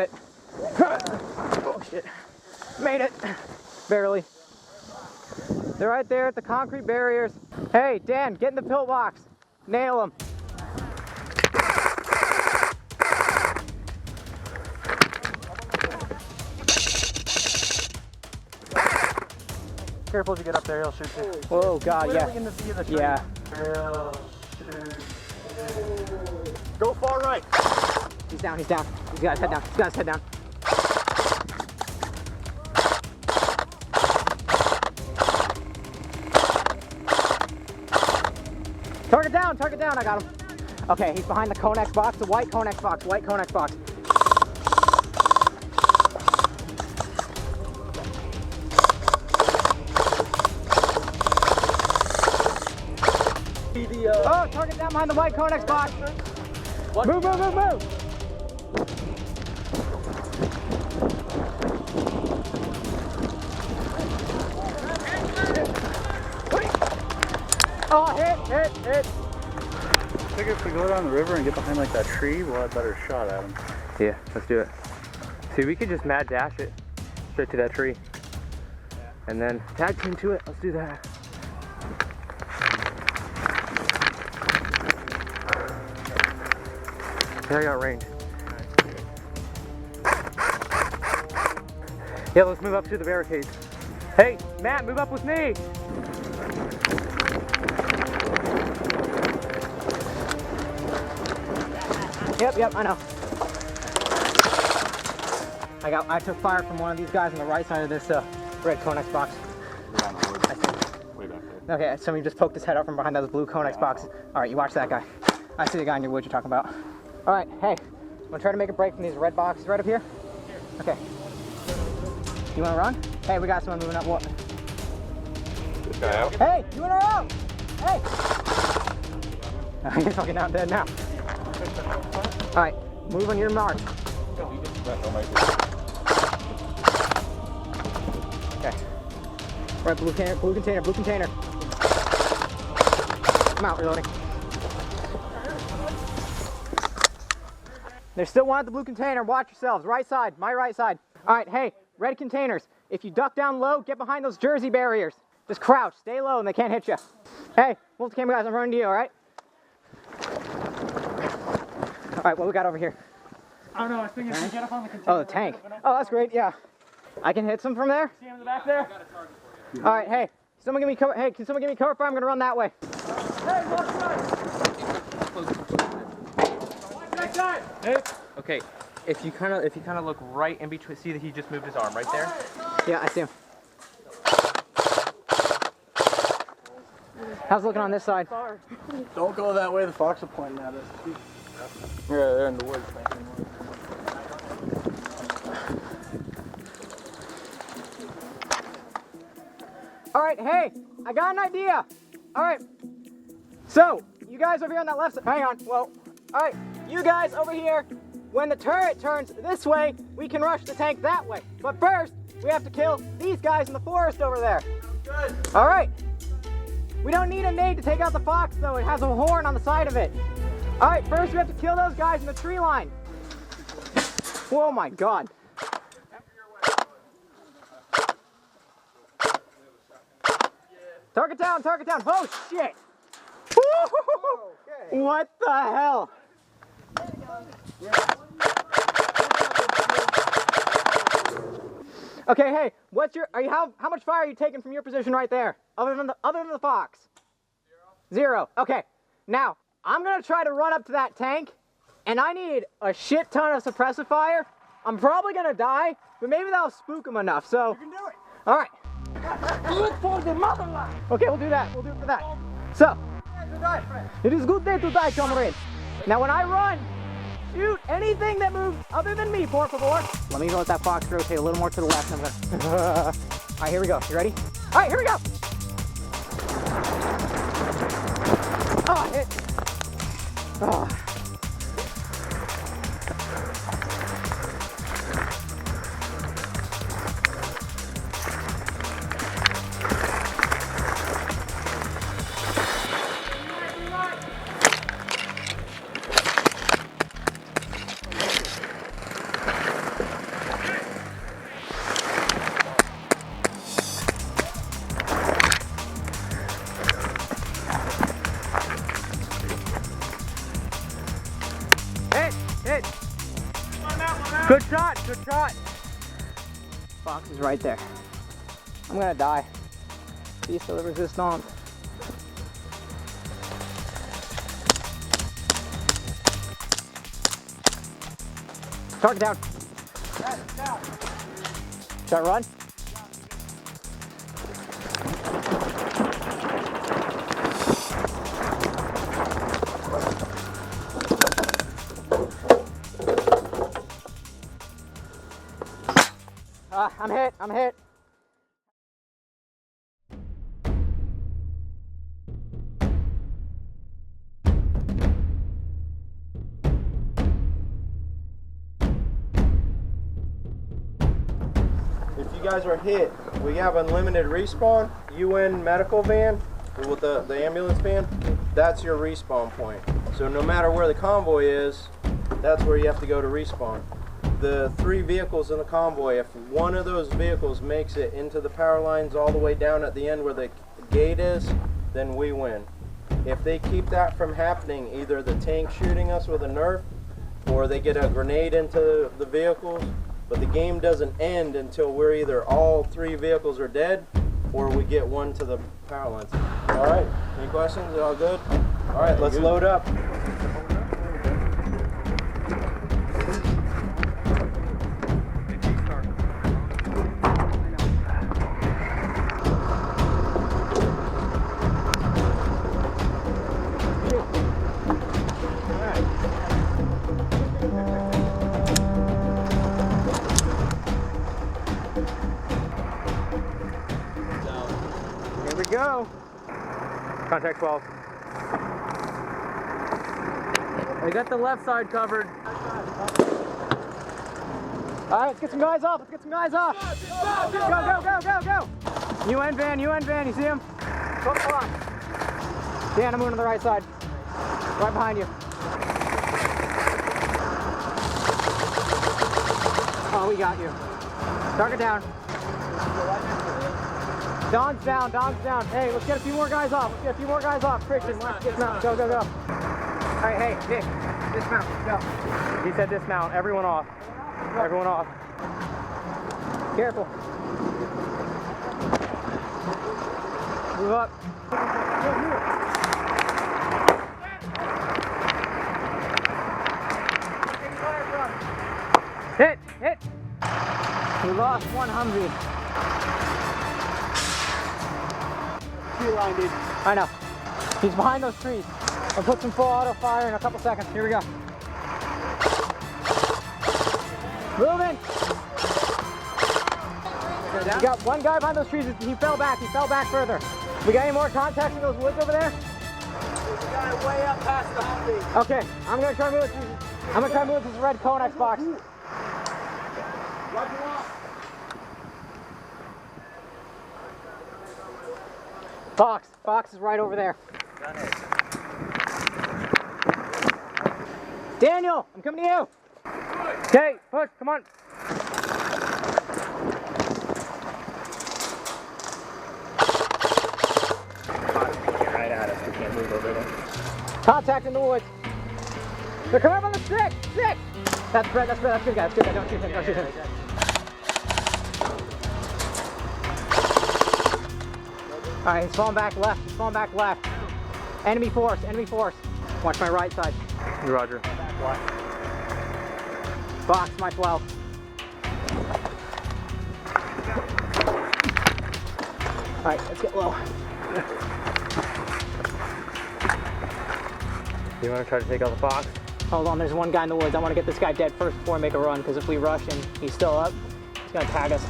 it. Oh shit. Made it. Barely. They're right there at the concrete barriers. Hey, Dan, get in the pillbox. Nail them. Careful as you get up there, he'll shoot you. Oh god, yeah. In the V of the tree. Yeah. Go far right. He's down, he's down. He's got his head down. He's got his head down. Target down, I got him. Okay, he's behind the Conex box, the white Conex box, white Conex box. Oh, target down behind the white Conex box. Move, move, move, move. Oh, hit. I figure if we go down the river and get behind like that tree, we'll have a better shot at him. Yeah, let's do it. See, we could just mad dash it straight to that tree. And then tag team to it. Let's do that. Yeah, I got range. Yeah, let's move up to the barricades. Hey, Matt, move up with me. Yep, I know. I took fire from one of these guys on the right side of this red Conex box. Way back there. Okay, somebody just poked his head out from behind those blue Conex boxes. All right, you watch that guy. I see the guy in your wood you're talking about. All right, hey, I'm gonna try to make a break from these red boxes right up here. Okay. You wanna run? Hey, we got someone moving up. What? This guy out? Hey, you wanna run? Hey! He's fucking out dead now. All right, move on your mark. Okay. Right, blue container. I'm out, reloading. There's still one at the blue container. Watch yourselves. Right side, my right side. All right, hey, red containers. If you duck down low, get behind those Jersey barriers. Just crouch, stay low, and they can't hit you. Hey, wolf camera guys, I'm running to you, all right? All right, what we got over here? Oh no, I was thinking if we get up on the container. Oh, the tank. Oh, that's great, yeah. I can hit some from there? See him in the back there? All right, hey, someone give me cover. Hey, can someone give me cover fire? I'm gonna run that way. Hey, left side! Hey. Okay, if you kind of look right in between, see that he just moved his arm right there. Yeah, I see him. How's it looking on this side? Don't go that way, the fox are pointing at us. Yeah, they're in the woods. All right, hey, I got an idea. All right, so you guys over here on that left side, hang on, whoa. All right, you guys over here, when the turret turns this way, we can rush the tank that way. But first, we have to kill these guys in the forest over there. Good. All right. We don't need a nade to take out the fox, though. It has a horn on the side of it. All right, first we have to kill those guys in the tree line. Oh my God. Target down, target down. Oh shit. Okay. What the hell? Okay, hey, what's your, how much fire are you taking from your position right there? Other than the fox? Zero. Okay, now, I'm gonna try to run up to that tank, and I need a shit ton of suppressive fire. I'm probably gonna die, but maybe that'll spook him enough, so. You can do it. All right. Look for the motherland. Okay, we'll do that. We'll do it for that. So, it is a good day to die, comrade. Now, when I run, shoot anything that moves other than me, por favor. Let me let that fox rotate a little more to the left. I'm gonna... All right, here we go. You ready? All right, here we go. Oh, hit. Oh. Good shot. Fox is right there. I'm gonna die. Piece de la resistance. Target down. Shot run. I'm hit. I'm hit. If you guys are hit, we have unlimited respawn. UN medical van with the ambulance van, that's your respawn point. So no matter where the convoy is, that's where you have to go to respawn. The 3 vehicles in the convoy, if one of those vehicles makes it into the power lines all the way down at the end where the gate is, then we win. If they keep that from happening, either the tank shooting us with a Nerf or they get a grenade into the vehicles, but the game doesn't end until we're either all 3 vehicles are dead or we get one to the power lines. All right, any questions? All good? All right, let's load up. Here we go. Contact 12. I got the left side covered. All right, let's get some guys off. Let's get some guys off. Go, go, go, go, go. UN van, you see him? Come on. Dan, I'm moving to the right side. Right behind you. Oh, we got you. Target down. Don's down, Don's down. Hey, let's get a few more guys off. Let's get a few more guys off. Christian, let's dismount. Go, go, go. All right, hey, Nick, dismount. Go. He said dismount. Everyone off. Everyone off. Careful. Move up. Hit! Hit! We lost 100. Tree line, dude. I know. He's behind those trees. I'll put some full auto fire in a couple seconds. Here we go. Moving. We got one guy behind those trees. He fell back. He fell back further. We got any more contacts in those woods over there? We got it way up past the Humvee. Okay, I'm gonna try to move it. I'm gonna try to move this red Conex box. Fox is right over there. Daniel, I'm coming to you. Okay, push, come on. Right at us. We can't move over there. Contact in the woods. They're coming up on the stick. Stick. That's Brett. That's Brett. That's good guy. That's good guy. Don't shoot him. Don't shoot him. All right, he's falling back left. He's falling back left. Enemy force. Enemy force. Watch my right side. Roger. Box, my 12. All right, let's get low. You want to try to take out the fox? Hold on, there's one guy in the woods. I want to get this guy dead first before I make a run, because if we rush and he's still up, he's gonna tag us.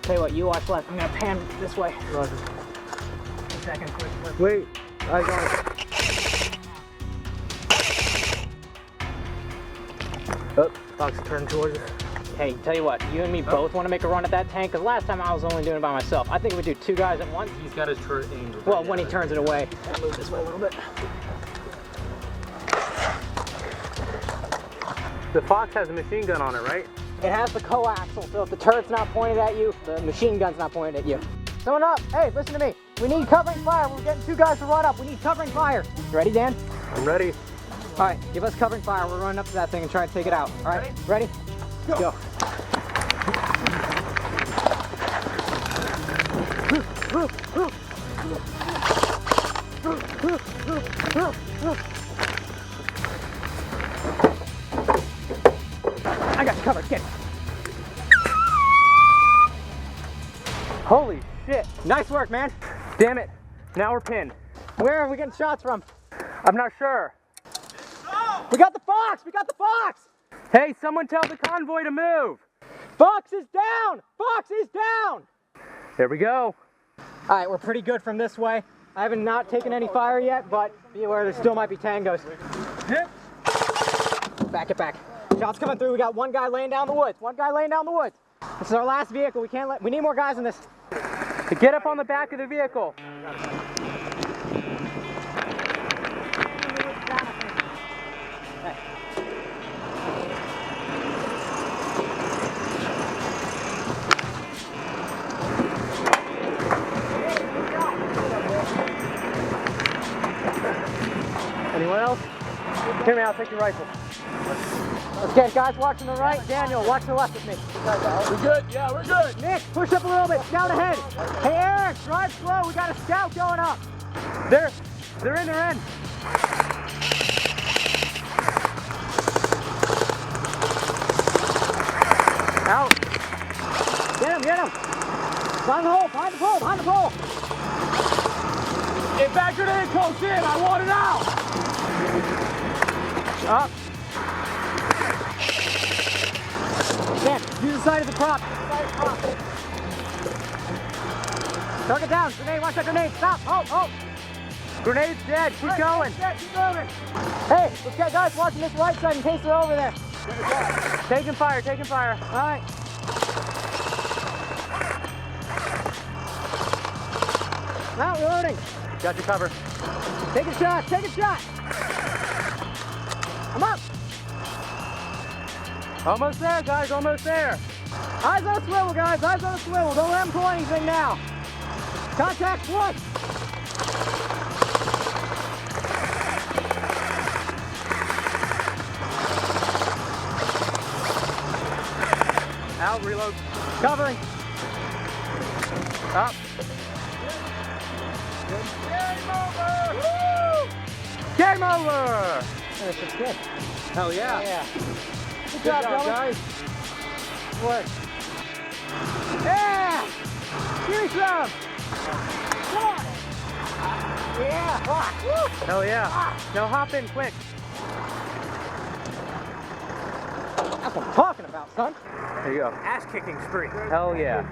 Tell you what, you watch left. I'm gonna pan this way. Roger. A second, quick flip. Wait, I got it. Oh, fox turned towards us. Hey, tell you what, you and me both want to make a run at that tank, because last time I was only doing it by myself. I think we do 2 guys at once. He's got his turret aimed. Well, when he turns it away. I'll move this way a little bit. The fox has a machine gun on it, right? It has the coaxial, so if the turret's not pointed at you, the machine gun's not pointed at you. Someone up! Hey, listen to me. We need covering fire. We're getting 2 guys to run up. We need covering fire. You ready, Dan? I'm ready. All right, give us covering fire. We're running up to that thing and trying to take it out. All right, ready? Go. I got you covered. Get it. Holy shit. Nice work, man. Damn it. Now we're pinned. Where are we getting shots from? I'm not sure. We got the fox! We got the fox! Hey, someone tell the convoy to move. Fox is down! Fox is down! There we go. All right, we're pretty good from this way. I haven't not taken any fire yet, but be aware there still might be tangos. Back it back. Shots coming through. We got one guy laying down the woods. One guy laying down the woods. This is our last vehicle. We need more guys in this. Get up on the back of the vehicle. Anyone else? Hear me out, take your rifle. Let's get guys watching the right. Daniel, watch the left with me. We're good, yeah, we're good. Nick, push up a little bit. Scout ahead. Hey, Eric, drive slow. We got a scout going up. They're in. Out. Get him. Behind the hole, behind the pole. If that grenade comes in, I want it out. Up. Dan, use the side of the prop. Target down. Grenade, watch that grenade. Stop. Oh. Grenade's dead. Keep going. Keep moving. Hey, let's get guys watching this right side in case they're over there. Taking fire. All right. Now reloading. Got your cover. Take a shot. I'm up. Almost there, guys. Almost there. Eyes on the swivel, guys. Eyes on the swivel. Don't let them pull anything now. Contact one. Out. Reload. Covering. Up. Game over! This is good. Hell yeah. Good job, guys. Work. Yeah! Give me some! Come on! Yeah! Woo! Hell yeah. Now hop in quick. That's what I'm talking about, son. There you go. Ass kicking spree. Hell yeah.